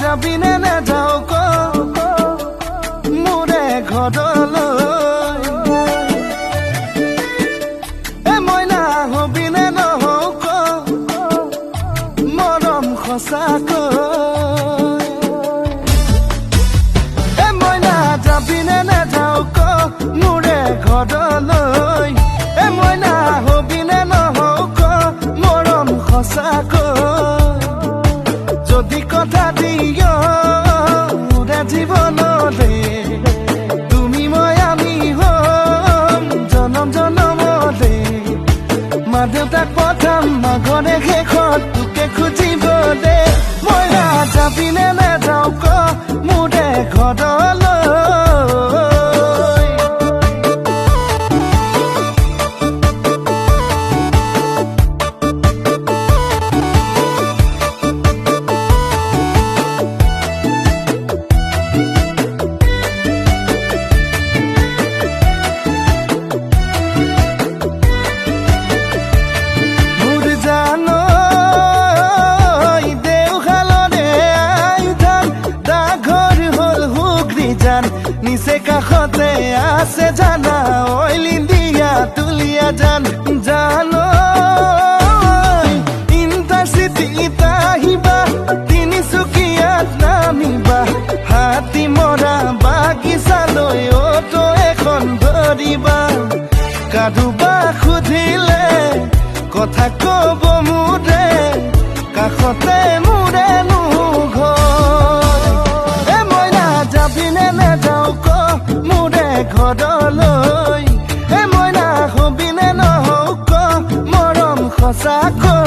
যাবিনে নাযাও ক মোৰে ঘৰলৈ মইনা হবিনে নহও ক মৰম সঁচাকৈ মইনা যাবিনে নাযাও ক মোৰে ঘৰলৈ মইনা হবিনে নহও ক মৰম সঁচাকৈ যদি কথা দিয় মোৰে জীৱনলৈ ঘৰলৈ নিচে কাষতে আছে জানা অইলি দিয়া তুলিয়া জান জানো ইণ্টাৰচিটিত আহিবা তিনিচুকীয়াত নামিবা হাতী মৰা বাগিচালৈ অটো এখন ধৰিবা কাৰোবা সুধিলে কথা কব মোৰে কাষতে মোৰেনো ঘৰ এ মইনা যাবিনে নেযাওঁ ক মোৰে ঘৰলৈ এ মইনা হবিনে নহওঁ ক মৰম সঁচাকৈ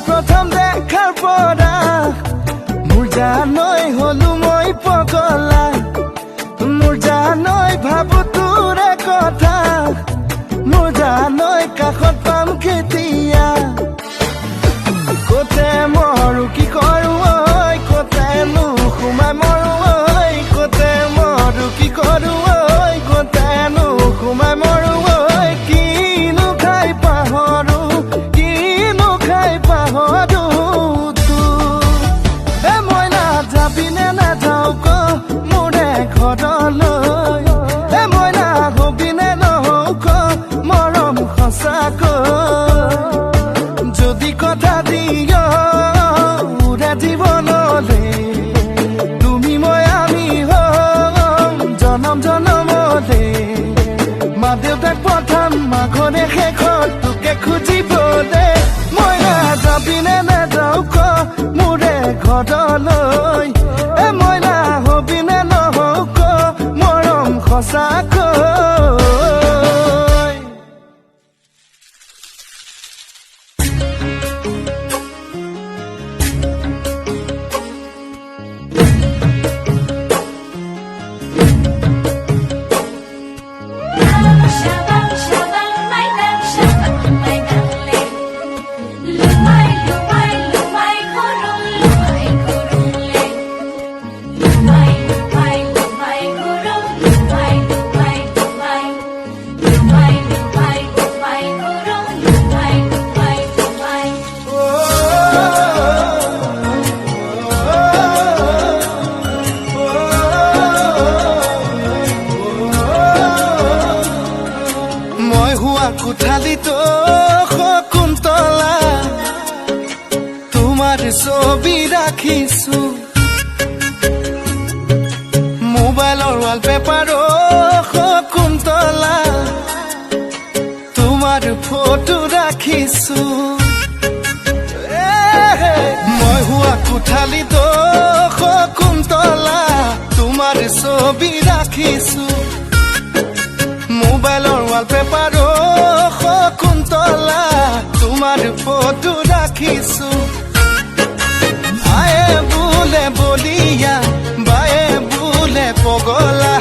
প্ৰথম দেখাৰ পৰা মোৰ জানৈ হলো মই পগলা মোৰ জানৈ ভাবো তোৰে কথা মোৰ জানৈ কাষত পাম কেতিয়া কতে মৰো কি কৰো ঐ কতেনো সোমাই মৰো ঐ কতে মৰো কি কৰো ঐ কতেনো সোমাই মৰো ঐ কিনো খাই পাহৰো কিনো খাই পাহৰো এ মইনা যাবিনে নাযাওঁ ক মোৰে ঘৰলৈ এ মইনা হবিনে নহওঁ ক মৰম সঁচাকৈ যদি কথা দিয় উৰা জীৱনলে তুমি মই আমি হম জনম জনমলে মা দেউতাক পঠাম মাঘৰে শেষত তোকে খুজিবলে মইনা যাবিনে নাযাওঁ ক মোৰে ঘৰলৈ এ মইনা হবিনে নহওঁ ক মৰম সঁচাকৈ কোঠালিতো শকুন্তলা তোমাৰ ছবি ৰাখিছো মোবাইলৰ ৱালপেপাৰো শকুন্তলা তোমাৰ ফটো ৰাখিছো মই হোৱা কোঠালিতো শকুন্তলা তোমাৰ ছবি ৰাখিছো মোবাইলৰ ৱালপেপাৰো শকুন্তলা তোমাৰ ফটো ৰাখিছো আয়ে বোলে বলিয়া বায়ে বোলে পগলা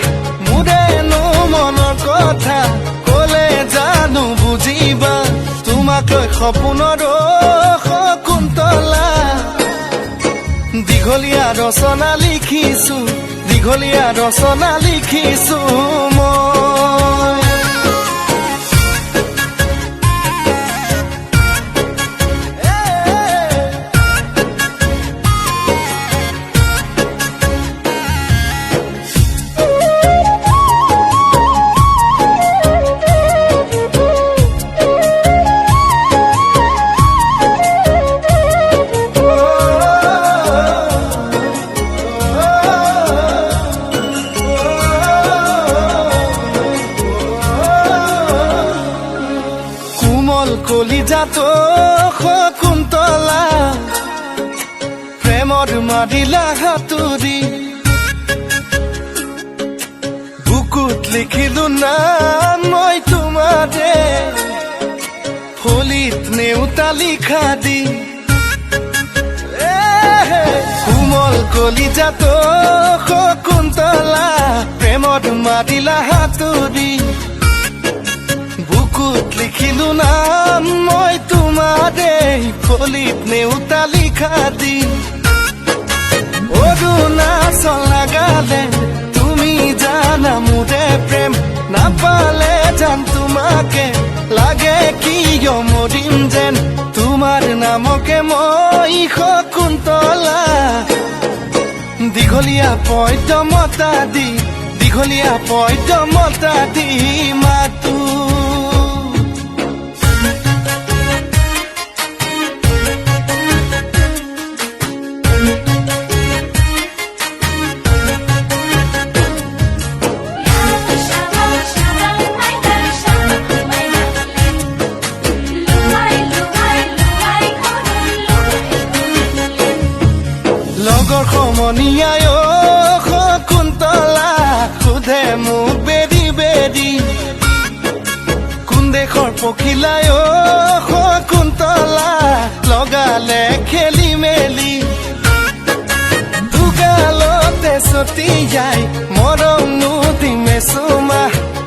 মোৰেনো মনৰ কথা কলে জানো বুজিবা তোমাক লৈ সপোনৰো শকুন্তলা দীঘলীয়া ৰচনা লিখিছো দীঘলীয়া ৰচনা লিখিছো মই কলিজাতো শকুন্তলা প্ৰেমত মাৰিলা হাতুৰি বুকুত লিখিলো নাম মই তোমাৰে ফলিত নেউতা লিখা দি কোমল কলিজাতো শকুন্তলা প্ৰেমত মাৰিলা হাতুৰি বুকুত লিখিলো নাম মই তোমাৰে ফলিত নেউতা লিখা দি অৰুণাচল নাগালে তুমি জানা মোৰে প্ৰেম নাপালে জান তোমাকে লাগে কিয় মৰিম যেন তোমাৰ নামকে মই শকুন্তলা দীঘলীয়া পদ্যমতা দি মাতো লগৰ সমনীয়াই শকুন্তলা সোধে মোক বেৰি বেৰি কোন দেশৰ পখিলাই শকুন্তলা লগালে খেলি মেলি দুগালতে ছটিয়াই মৰমনো দিমে চুমা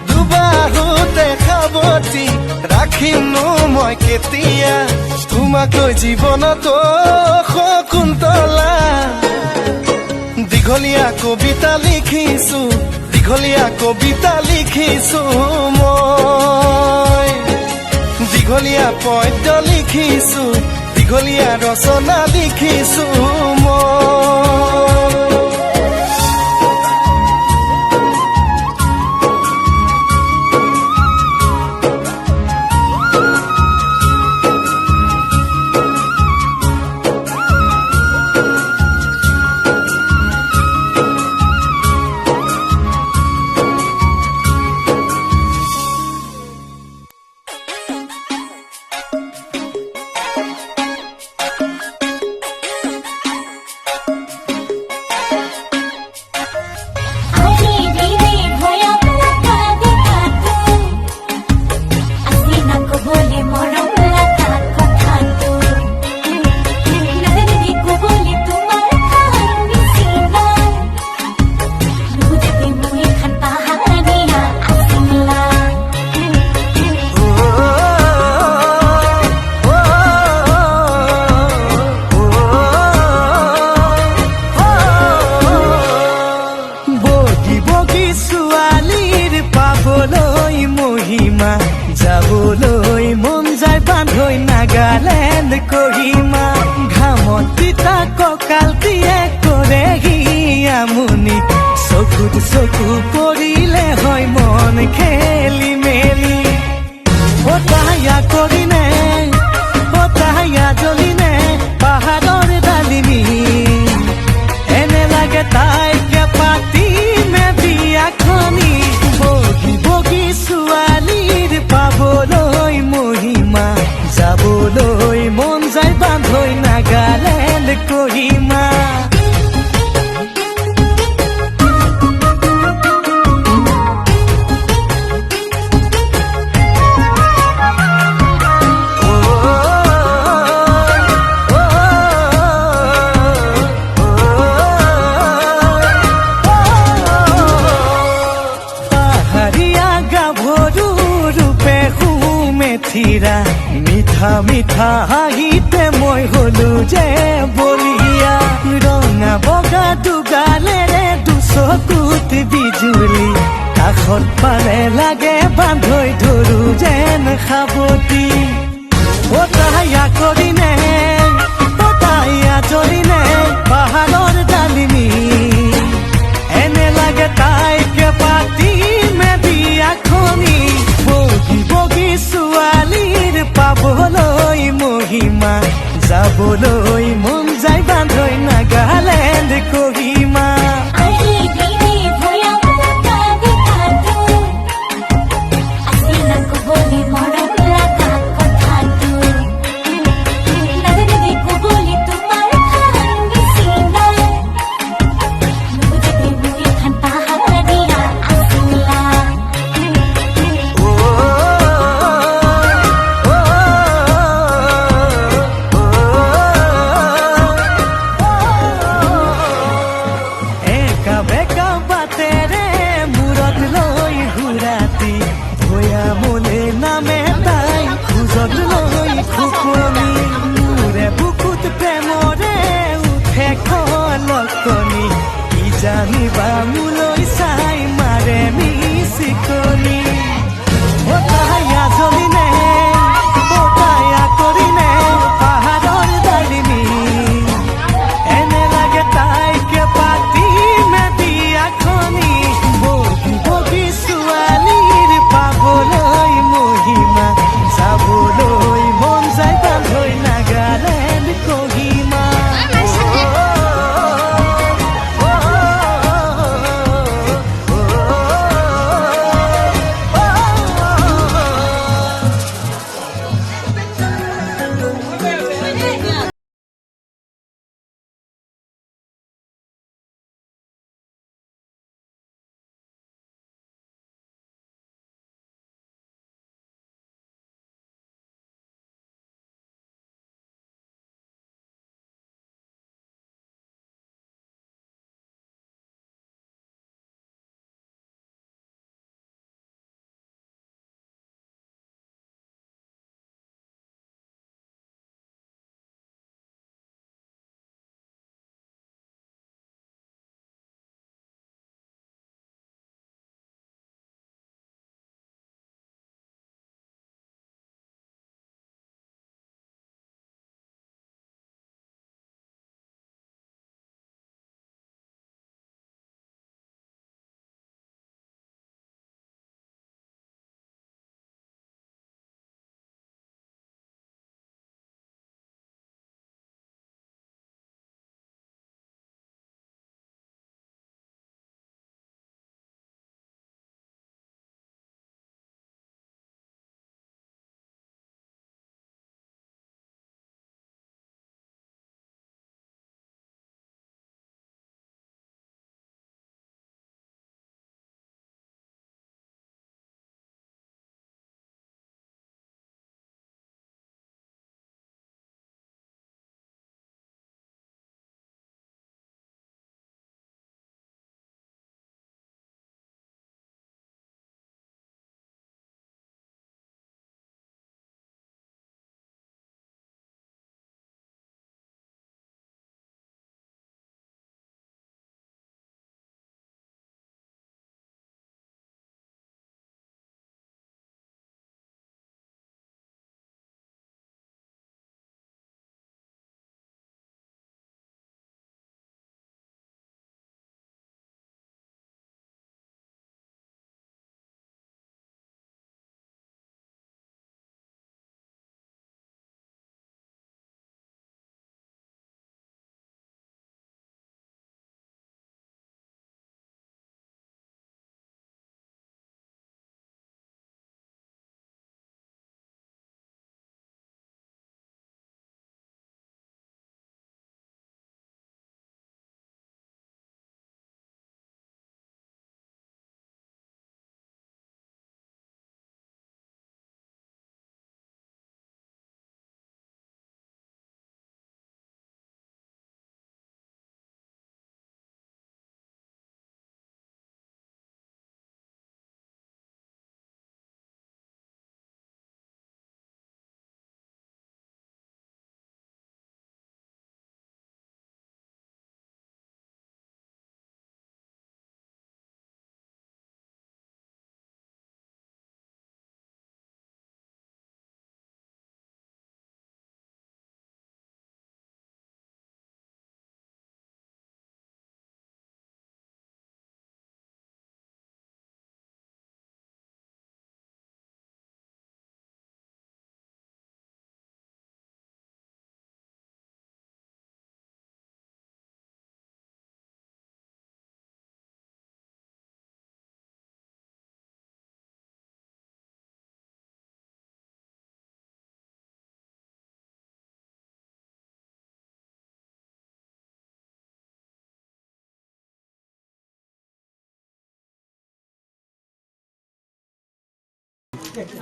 দুবাহুতে সাৱটি ৰাখিমনো মই কেতিয়া তোমাক লৈ জীৱনতো শকুন্তলা দীঘলীয়া কবিতা লিখিছো মই দীঘলীয়া পদ্য লিখিছো দীঘলীয়া ৰচনা লিখিছো মই যাবলৈ মন যায় বান্ধৈ নাগালেণ্ড কহিমা ঘামত তিতা কঁকাল দিয়ে কৰেহি আমনি চকুত চকু পৰিলে হয় মন খেলি মেলি হতায়া কৰিনে হতায়া জ্বলিনে পাহাৰৰ ডালিমি এনে লাগে তাইকে পাতিমে বিয়াখনি বগী বগী ছোৱালীৰ পাবলৈ মহিমা যাবলৈ মন যায় বান্ধৈ নাগালেণ্ড কহিমা মিঠা মিঠা হাঁহিতে মই হলো যে বলিয়া ৰঙা বগা দুগালেৰে দুচকুত বিজুলি কাষত পালে লাগে বান্ধৈ ধৰো যেন সাৱটি হতায়া কৰিনে হতায়া জ্বলিনে পাহাৰৰ ডালিমি এনে লাগে তাইকে পাতিমে বিয়াখনি বগী বগী ছোৱালীৰ পাবলৈ মহিমা যাবলৈ মন যায় বান্ধৈ নাগালেণ্ড কহিমা Así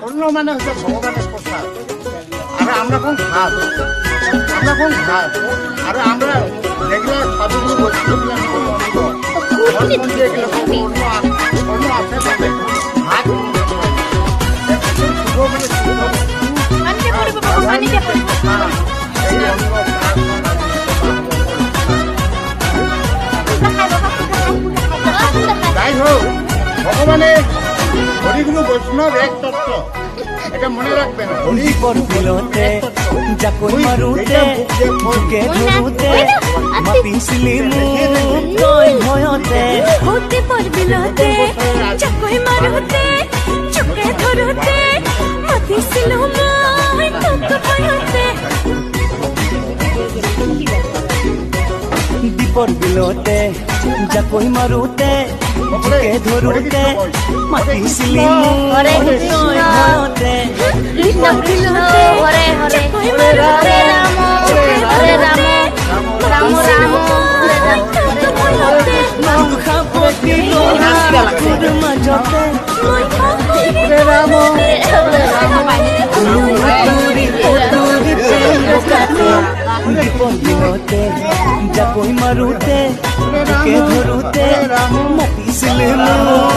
অন্য মানে হচ্ছে ভগবানের প্রসাদ আর আমরা কোন খাস আর আমরা এগুলো সাধুগুলো বলছি অন্য আছে হাত মানিকে পড়বে বাবা, মানিকে পড়বে। যাই হোক ভগবানের হরিগুরু বৈষ্ণব এক তত্ত্ব, এটা মনে রাখবেন। দীপর বিলতে জাকই মারুতে বুকে ধরুতে মাতিছিলি মোক তই ভয়তে হতে পারবি লতে চাকই মারুতে চোখে ধরতে মাতিছিল মই তোকে ভয়তে। দীপর বিলতে জাকই মারুতে বুকে ধরুতে মাতিছিলি মোক তই ভয়তে কৃষ্ণ কৃষ্ণ হরে হরে হরে রাম হরে রাম রাম রাম হরে রাম হরে রাম। দুখাপতি তোৰ মাজতে হৰে ৰাম হৰে দীপৰ দিনতে জাকৈ মাৰোতে বুকে ধৰোতে মাতিছিলে মোক